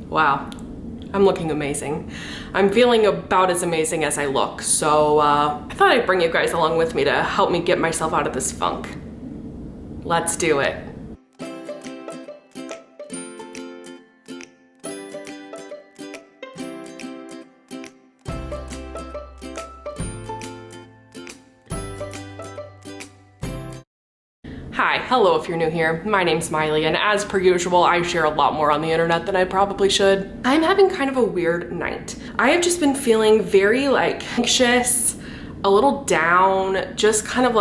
Wow, I'm looking amazing. I'm feeling about as amazing as I look, so I thought I'd bring you guys along with me to help me get myself out of this funk. Let's do it. Hi, hello if you're new here. My name's Maile, and as per usual, I share a lot more on the internet than I probably should. I'm having kind of a weird night. I have just been feeling very anxious, a little down, just kind of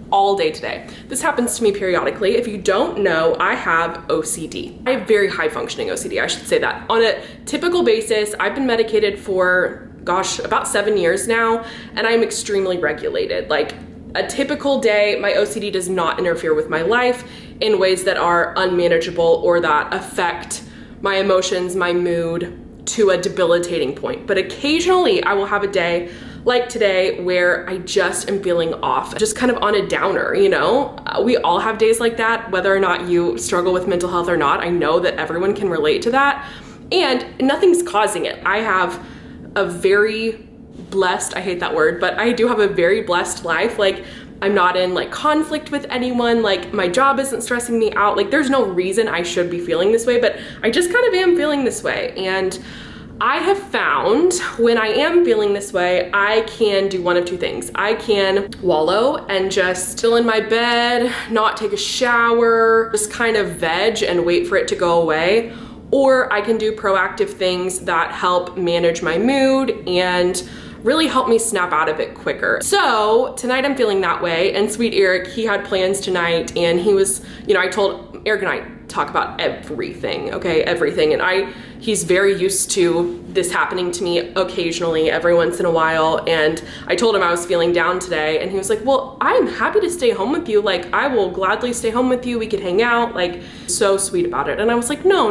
all day today. This happens to me periodically. If you don't know, I have OCD. I have very high functioning OCD, I should say that. On a typical basis, I've been medicated for, gosh, about 7 years now, and I'm extremely regulated. A typical day, my OCD does not interfere with my life in ways that are unmanageable or that affect my emotions, my mood to a debilitating point. But occasionally I will have a day like today where I just am feeling off, just kind of on a downer, you know? We all have days like that, whether or not you struggle with mental health or not. I know that everyone can relate to that, and nothing's causing it. I have a very blessed, I hate that word, but I do have a very blessed life. I'm not in conflict with anyone. My job isn't stressing me out. There's no reason I should be feeling this way, but I just kind of am feeling this way. And I have found when I am feeling this way, I can do one of two things. I can wallow and just chill in my bed, not take a shower, just kind of veg and wait for it to go away. Or I can do proactive things that help manage my mood and really help me snap out of it quicker. So tonight I'm feeling that way, and sweet Eric, he had plans tonight, and he was, I told Eric and I talk about everything, okay, everything, and he's very used to this happening to me occasionally, every once in a while, and I told him I was feeling down today, and he was like, well, I'm happy to stay home with you, I will gladly stay home with you, we could hang out, so sweet about it. And I was like, no.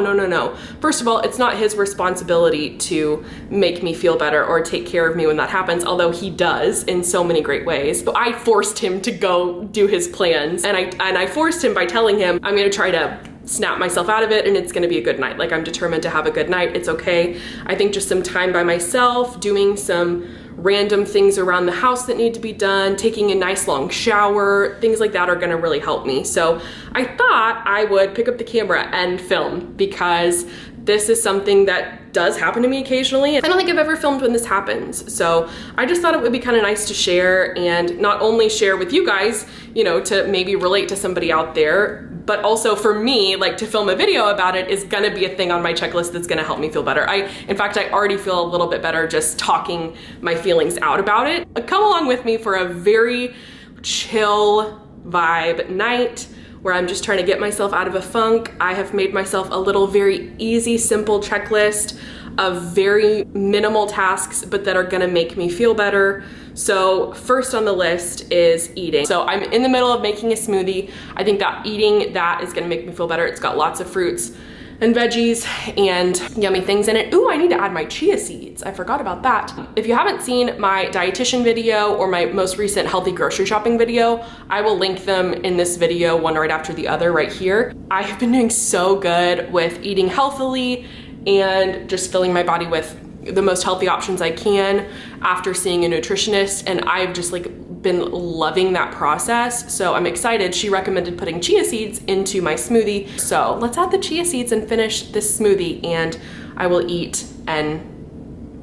First of all, it's not his responsibility to make me feel better or take care of me when that happens, although he does in so many great ways. But I forced him to go do his plans, and I forced him by telling him, I'm gonna try to snap myself out of it, and it's gonna be a good night. I'm determined to have a good night. It's okay. I think just some time by myself, doing some random things around the house that need to be done, taking a nice long shower, things like that are gonna really help me. So I thought I would pick up the camera and film, because this is something that does happen to me occasionally. I don't think I've ever filmed when this happens. So I just thought it would be kind of nice to share, and not only share with you guys, to maybe relate to somebody out there, but also for me, to film a video about it is gonna be a thing on my checklist that's gonna help me feel better. In fact, I already feel a little bit better just talking my feelings out about it. Come along with me for a very chill vibe night where I'm just trying to get myself out of a funk. I have made myself a little very easy, simple checklist of very minimal tasks, but that are gonna make me feel better. So first on the list is eating. So I'm in the middle of making a smoothie. I think that eating that is gonna make me feel better. It's got lots of fruits and veggies and yummy things in it. Ooh, I need to add my chia seeds. I forgot about that. If you haven't seen my dietitian video or my most recent healthy grocery shopping video, I will link them in this video, one right after the other right here. I have been doing so good with eating healthily and just filling my body with the most healthy options I can after seeing a nutritionist, and I've just been loving that process. So I'm excited. She recommended putting chia seeds into my smoothie. So let's add the chia seeds and finish this smoothie, and I will eat and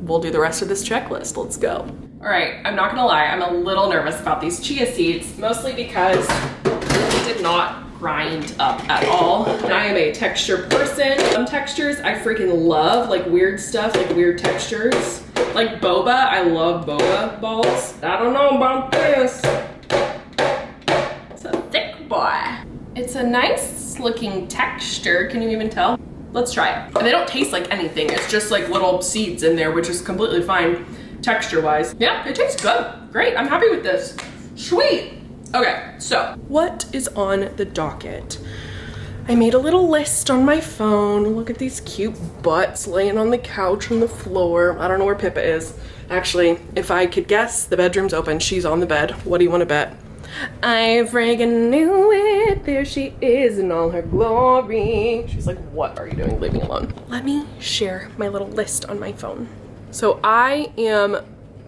we'll do the rest of this checklist. Let's go. All right, I'm not gonna lie, I'm a little nervous about these chia seeds, mostly because they did not grind up at all. And I am a texture person. Some textures I freaking love, weird stuff, weird textures. Like boba, I love boba balls. I don't know about this. It's a thick boy. It's a nice looking texture, can you even tell? Let's try it. And they don't taste like anything, it's just little seeds in there, which is completely fine texture-wise. Yeah, it tastes good. Great, I'm happy with this. Sweet. Okay, so what is on the docket? I made a little list on my phone. Look at these cute butts laying on the couch on the floor. I don't know where Pippa is. Actually, if I could guess, the bedroom's open. She's on the bed. What do you want to bet? I friggin' knew it. There she is in all her glory. She's like, what are you doing? Leave me alone. Let me share my little list on my phone. So I am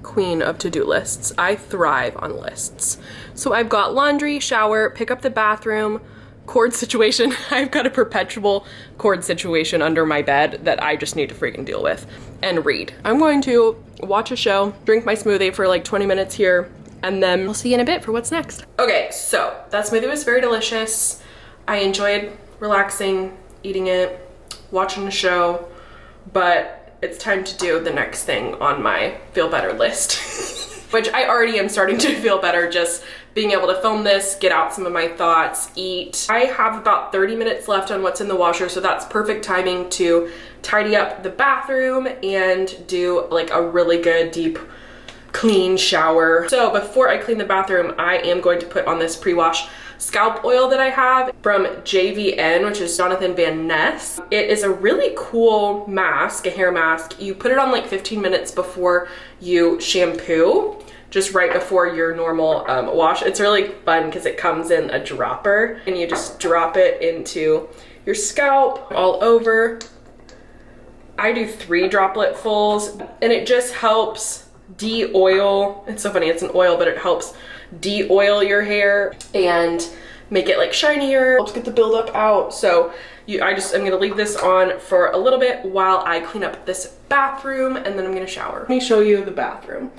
queen of to-do lists. I thrive on lists. So I've got laundry, shower, pick up the bathroom, cord situation. I've got a perpetual cord situation under my bed that I just need to freaking deal with, and read. I'm going to watch a show, drink my smoothie for like 20 minutes here, and then I'll see you in a bit for what's next. Okay, so that smoothie was very delicious. I enjoyed relaxing, eating it, watching the show, but it's time to do the next thing on my feel better list, which I already am starting to feel better just being able to film this, get out some of my thoughts, eat. I have about 30 minutes left on what's in the washer, so that's perfect timing to tidy up the bathroom and do like a really good deep clean shower. So before I clean the bathroom, I am going to put on this pre-wash scalp oil that I have from JVN, which is Jonathan Van Ness. It is a really cool mask, a hair mask. You put it on like 15 minutes before you shampoo, just right before your normal wash. It's really fun because it comes in a dropper and you just drop it into your scalp all over. I do 3 droplet fulls and it just helps de-oil. It's so funny, it's an oil, but it helps de-oil your hair and make it like shinier, helps get the buildup out. So I'm gonna leave this on for a little bit while I clean up this bathroom, and then I'm gonna shower. Let me show you the bathroom.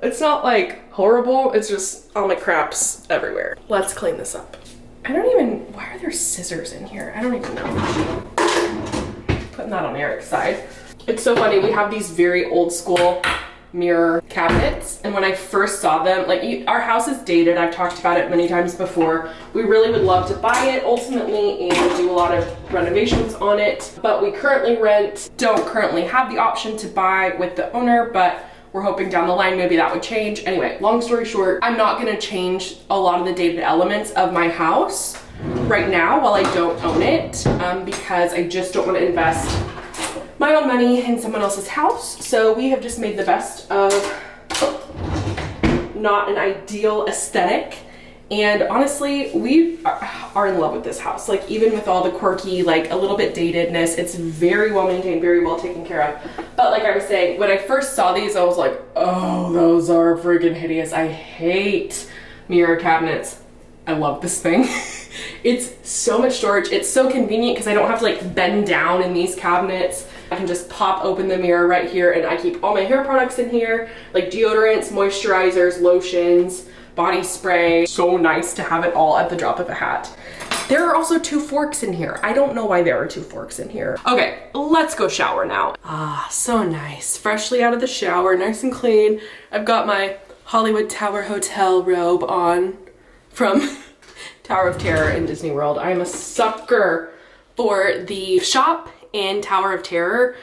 It's not like horrible, it's just all my crap's everywhere. Let's clean this up. Why are there scissors in here? I don't even know. Putting that on Eric's side. It's so funny, we have these very old school mirror cabinets, and when I first saw them, like our house is dated, I've talked about it many times before. We really would love to buy it ultimately and do a lot of renovations on it, but we currently rent, don't currently have the option to buy with the owner, but we're hoping down the line maybe that would change. Anyway, long story short, I'm not gonna change a lot of the dated elements of my house right now while I don't own it, because I just don't want to invest my own money in someone else's house. So we have just made the best of not an ideal aesthetic. And honestly, we are in love with this house. Like even with all the quirky, like a little bit datedness, it's very well maintained, very well taken care of. But like I was saying, when I first saw these, I was like, oh, those are freaking hideous. I hate mirror cabinets. I love this thing. It's so much storage. It's so convenient because I don't have to like bend down in these cabinets. I can just pop open the mirror right here, and I keep all my hair products in here, like deodorants, moisturizers, lotions, body spray. So nice to have it all at the drop of a hat. There are also 2 forks in here. I don't know why there are 2 forks in here. Okay, let's go shower now. Ah, so nice. Freshly out of the shower, nice and clean. I've got my Hollywood Tower Hotel robe on from Tower of Terror in Disney World. I'm a sucker for the shop in Tower of Terror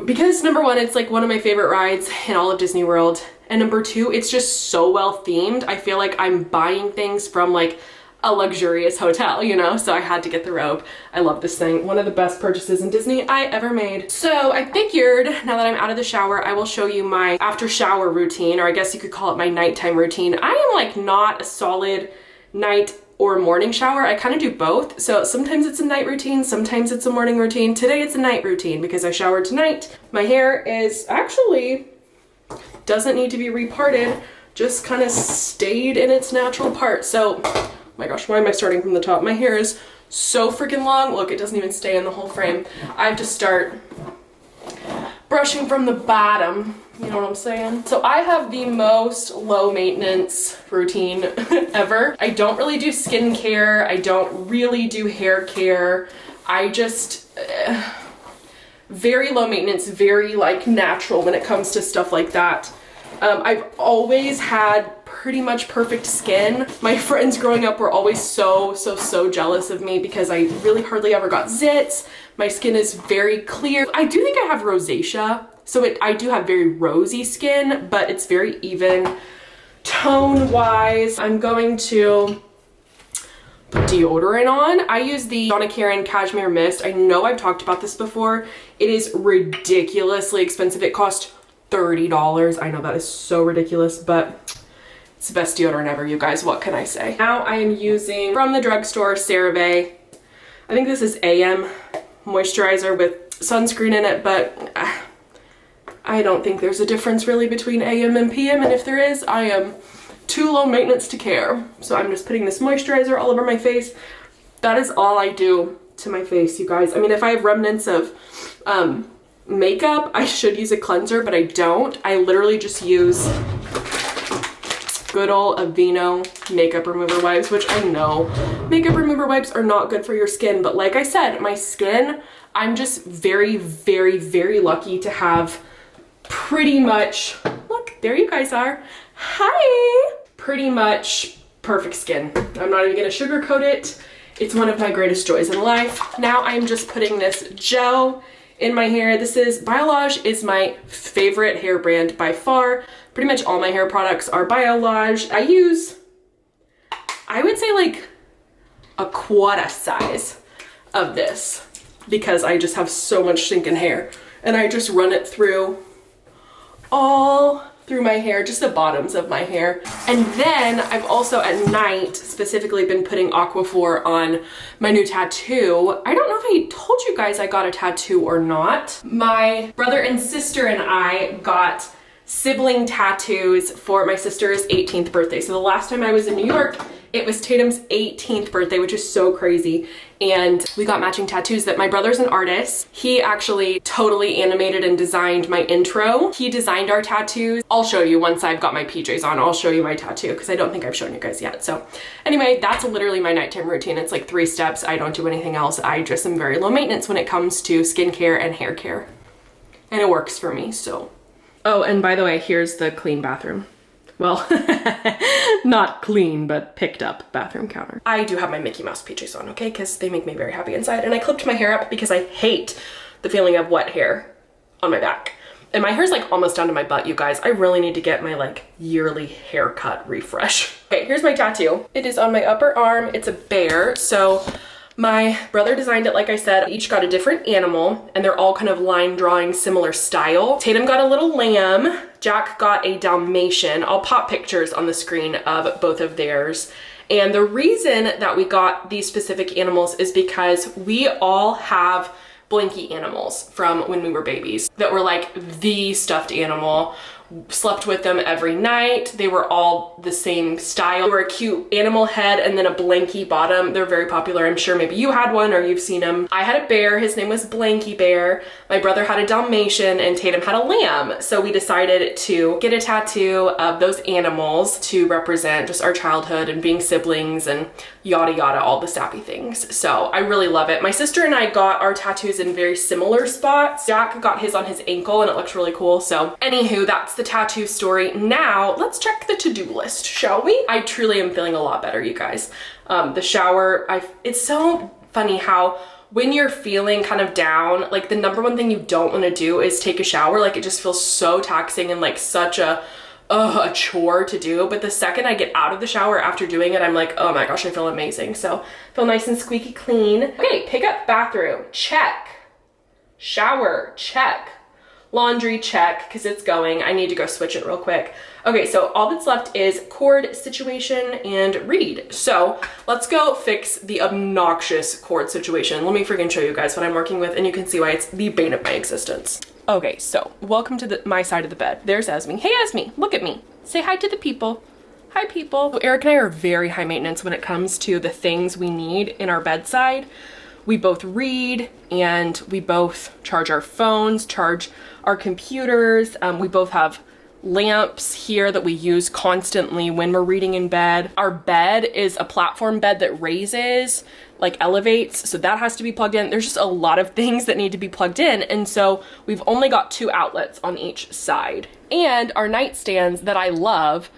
because number 1, it's like one of my favorite rides in all of Disney World, and number 2, it's just so well themed. I feel like I'm buying things from like a luxurious hotel, you know? So I had to get the robe. I love this thing. One of the best purchases in Disney I ever made. So I figured now that I'm out of the shower, I will show you my after shower routine, or I guess you could call it my nighttime routine. I am like not a solid night or morning shower. I kind of do both. So sometimes it's a night routine, sometimes it's a morning routine. Today it's a night routine because I showered tonight. My hair is actually, doesn't need to be reparted, just kind of stayed in its natural part. So, oh my gosh, why am I starting from the top? My hair is so freaking long. Look, it doesn't even stay in the whole frame. I have to start brushing from the bottom. You know what I'm saying? So I have the most low maintenance routine ever. I don't really do skincare. I don't really do hair care. I just, very low maintenance, very like natural when it comes to stuff like that. I've always had pretty much perfect skin. My friends growing up were always so jealous of me because I really hardly ever got zits. My skin is very clear. I do think I have rosacea. So I do have very rosy skin, but it's very even tone-wise. I'm going to put deodorant on. I use the Donna Karan Cashmere Mist. I know I've talked about this before. It is ridiculously expensive. It cost $30. I know that is so ridiculous, but It's the best deodorant ever, you guys. What can I say? Now I am using from the drugstore CeraVe. I think this is AM moisturizer with sunscreen in it, but I don't think there's a difference really between AM and PM, and if there is, I am too low maintenance to care. So I'm just putting this moisturizer all over my face. That is all I do to my face, you guys. I mean, if I have remnants of makeup, I should use a cleanser, but I don't. I literally just use good old Aveeno makeup remover wipes, which I know makeup remover wipes are not good for your skin, but like I said, my skin, I'm just very, very, very lucky to have pretty much, look, there you guys are. Hi! Pretty much perfect skin. I'm not even gonna sugarcoat it. It's one of my greatest joys in life. Now I'm just putting this gel in my hair. This is, Biolage is my favorite hair brand by far. Pretty much all my hair products are Biolage. I use, I would say like a quarter size of this because I just have so much stinking hair. And I just run it through all through my hair, just the bottoms of my hair. And then I've also at night specifically been putting Aquaphor on my new tattoo. I don't know if I told you guys I got a tattoo or not. My brother and sister and I got sibling tattoos for my sister's 18th birthday. So the last time I was in New York, it was Tatum's 18th birthday, which is so crazy. And we got matching tattoos. That my brother's an artist. He actually totally animated and designed my intro. He designed our tattoos. I'll show you once I've got my PJs on. I'll show you my tattoo because I don't think I've shown you guys yet. So anyway, that's literally my nighttime routine. It's like 3 steps. I don't do anything else. I just am very low maintenance when it comes to skincare and hair care. And it works for me, so. Oh, and by the way, here's the clean bathroom. Well, not clean, but picked up bathroom counter. I do have my Mickey Mouse PJs on, okay? Because they make me very happy inside. And I clipped my hair up because I hate the feeling of wet hair on my back. And my hair's like almost down to my butt, you guys. I really need to get my like yearly haircut refresh. Okay, here's my tattoo. It is on my upper arm. It's a bear. So my brother designed it, like I said. Each got a different animal and they're all kind of line drawing similar style. Tatum got a little lamb. Jack got a Dalmatian. I'll pop pictures on the screen of both of theirs. And the reason that we got these specific animals is because we all have blankie animals from when we were babies that were like the stuffed animal. Slept with them every night. They were all the same style. They were a cute animal head and then a blankie bottom. They're very popular. I'm sure maybe you had one or you've seen them. I had a bear. His name was Blankie Bear. My brother had a Dalmatian and Tatum had a lamb. So we decided to get a tattoo of those animals to represent just our childhood and being siblings and yada yada, all the sappy things. So I really love it. My sister and I got our tattoos in very similar spots. Jack got his on his ankle and it looks really cool. So anywho, that's the tattoo story. Now let's check the to-do list, shall we? I truly am feeling a lot better, you guys. The shower, it's so funny how when you're feeling kind of down, like the number one thing you don't want to do is take a shower. Like it just feels so taxing and like such a chore to do. But the second I get out of the shower after doing it, I'm like, oh my gosh, I feel amazing. So feel nice and squeaky clean. Okay, pick up bathroom, check. Shower, check. Laundry, check, because it's going. I need to go switch it real quick. Okay, so all that's left is cord situation and read. So let's go fix the obnoxious cord situation. Let me freaking show you guys what I'm working with and you can see why it's the bane of my existence. Okay, so welcome to my side of the bed. There's Esme. Hey Esme, look at me. Say hi to the people. Hi people. So Eric and I are very high maintenance when it comes to the things we need in our bedside. We both read and we both charge our phones, charge our computers. We both have lamps here that we use constantly when we're reading in bed. Our bed is a platform bed that raises, like elevates, so that has to be plugged in. There's just a lot of things that need to be plugged in, and so we've only got 2 outlets on each side. And our nightstands that I love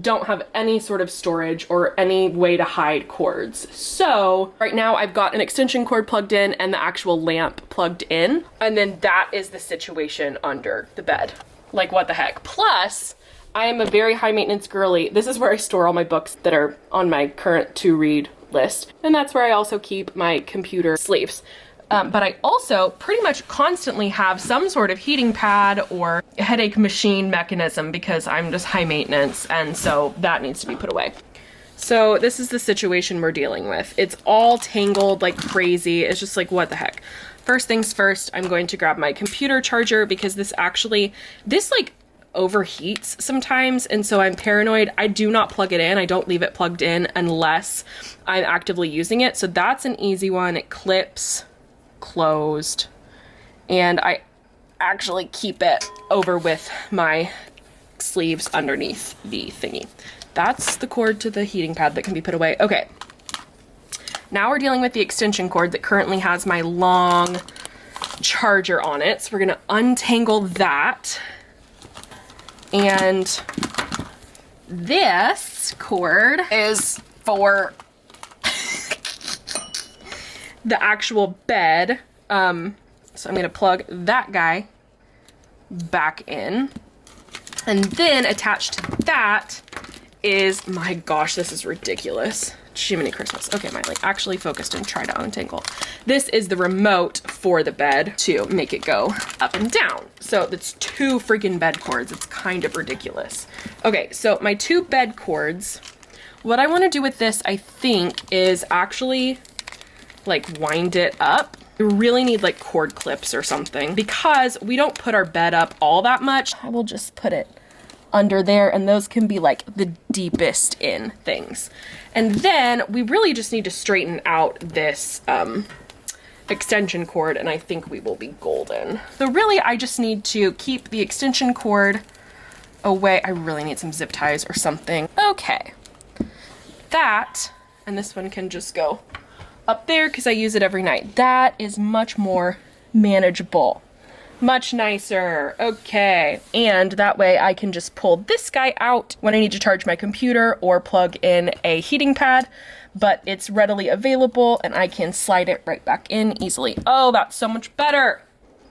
don't have any sort of storage or any way to hide cords. So right now I've got an extension cord plugged in and the actual lamp plugged in. And then that is the situation under the bed. Like what the heck? Plus, I am a very high maintenance girly. This is where I store all my books that are on my current to read list. And that's where I also keep my computer sleeves. But I also pretty much constantly have some sort of heating pad or headache machine mechanism because I'm just high maintenance, and so that needs to be put away. So this is the situation we're dealing with. It's all tangled like crazy. It's just like, what the heck? First things first, I'm going to grab my computer charger because this like overheats sometimes, and so I'm paranoid. I do not plug it in. I don't leave it plugged in unless I'm actively using it. So that's an easy one. It clips closed, and I actually keep it over with my sleeves underneath the thingy. That's the cord to the heating pad that can be put away. Okay, now we're dealing with the extension cord that currently has my long charger on it. So we're gonna untangle that. And this cord is for the actual bed. So I'm gonna plug that guy back in. And then attached to that is, my gosh, this is ridiculous. Jiminy Christmas. Okay, Maile, actually focused and try to untangle. This is the remote for the bed to make it go up and down. So it's 2 freaking bed cords. It's kind of ridiculous. Okay, so my 2 bed cords, what I want to do with this, I think, is actually like wind it up. We really need like cord clips or something because we don't put our bed up all that much. I will just put it under there, and those can be like the deepest in things. And then we really just need to straighten out this extension cord, and I think we will be golden. So really I just need to keep the extension cord away. I really need some zip ties or something. Okay, that, and this one can just go up there because I use it every night. That is much more manageable. Much nicer. Okay, and that way I can just pull this guy out when I need to charge my computer or plug in a heating pad, but it's readily available and I can slide it right back in easily. Oh, that's so much better.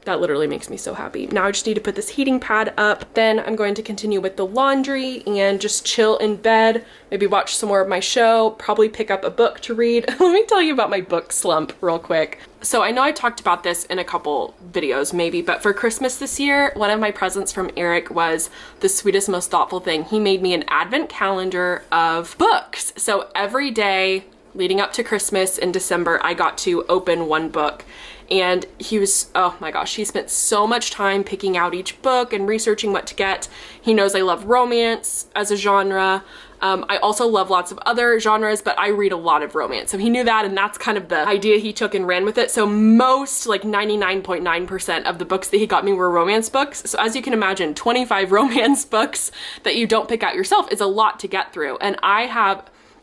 That literally makes me so happy. Now I just need to put this heating pad up. Then I'm going to continue with the laundry and just chill in bed, maybe watch some more of my show, probably pick up a book to read. Let me tell you about my book slump real quick. So I know I talked about this in a couple videos maybe, but for Christmas this year, one of my presents from Eric was the sweetest, most thoughtful thing. He made me an advent calendar of books. So every day leading up to Christmas in December, I got to open one book. And he was, oh my gosh, he spent so much time picking out each book and researching what to get. He knows I love romance as a genre. I also love lots of other genres, but I read a lot of romance. So he knew that, and that's kind of the idea he took and ran with it. So most, like 99.9% of the books that he got me were romance books. So as you can imagine, 25 romance books that you don't pick out yourself is a lot to get through. And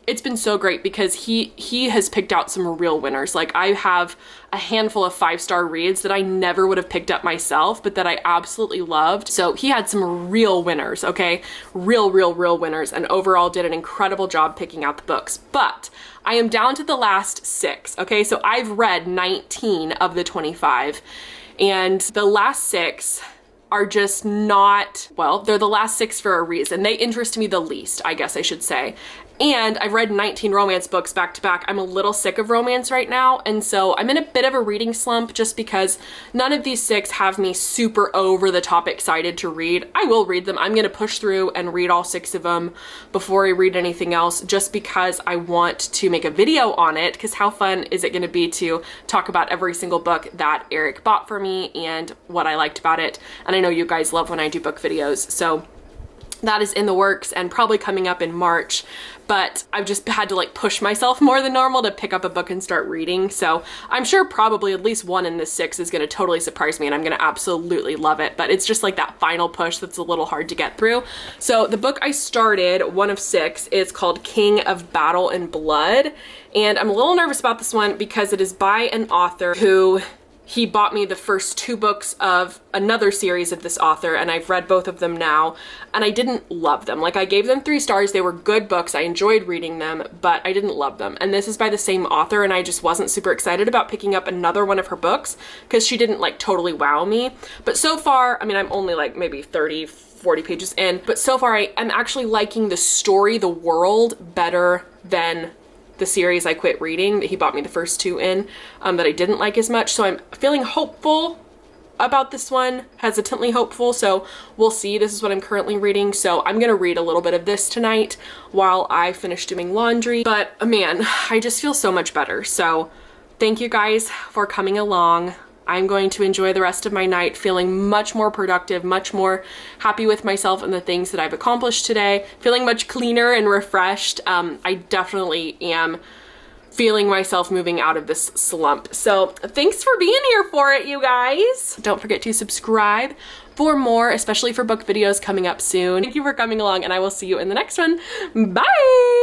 it's been so great because he has picked out some real winners. Like I have a handful of 5-star reads that I never would have picked up myself, but that I absolutely loved. So he had some real winners, okay? Real winners, and overall did an incredible job picking out the books. But I am down to the last 6, okay? So I've read 19 of the 25, and the last 6 are just not, well, they're the last 6 for a reason. They interest me the least, I guess I should say. And I've read 19 romance books back to back. I'm a little sick of romance right now, and so I'm in a bit of a reading slump just because none of these 6 have me super over the top excited to read. I will read them. I'm gonna push through and read all 6 of them before I read anything else, just because I want to make a video on it, because how fun is it gonna be to talk about every single book that Eric bought for me and what I liked about it. And I know you guys love when I do book videos, so that is in the works and probably coming up in March, but I've just had to like push myself more than normal to pick up a book and start reading. So I'm sure probably at least one in this 6 is gonna totally surprise me and I'm gonna absolutely love it, but it's just like that final push that's a little hard to get through. So the book I started, one of 6, is called King of Battle and Blood. And I'm a little nervous about this one because it is by an author who he bought me the first 2 books of another series of this author, and I've read both of them now, and I didn't love them. Like, I gave them 3 stars. They were good books. I enjoyed reading them, but I didn't love them. And this is by the same author, and I just wasn't super excited about picking up another one of her books because she didn't like totally wow me. But so far, I mean, I'm only like maybe 30, 40 pages in, but so far I'm actually liking the story, the world, better than the series I quit reading that he bought me the first 2 in, that I didn't like as much. So I'm feeling hopeful about this one, hesitantly hopeful, so we'll see. This is what I'm currently reading, so I'm gonna read a little bit of this tonight while I finish doing laundry. But man, I just feel so much better. So thank you guys for coming along. I'm going to enjoy the rest of my night feeling much more productive, much more happy with myself and the things that I've accomplished today, feeling much cleaner and refreshed. I definitely am feeling myself moving out of this slump. So thanks for being here for it, you guys. Don't forget to subscribe for more, especially for book videos coming up soon. Thank you for coming along, and I will see you in the next one. Bye!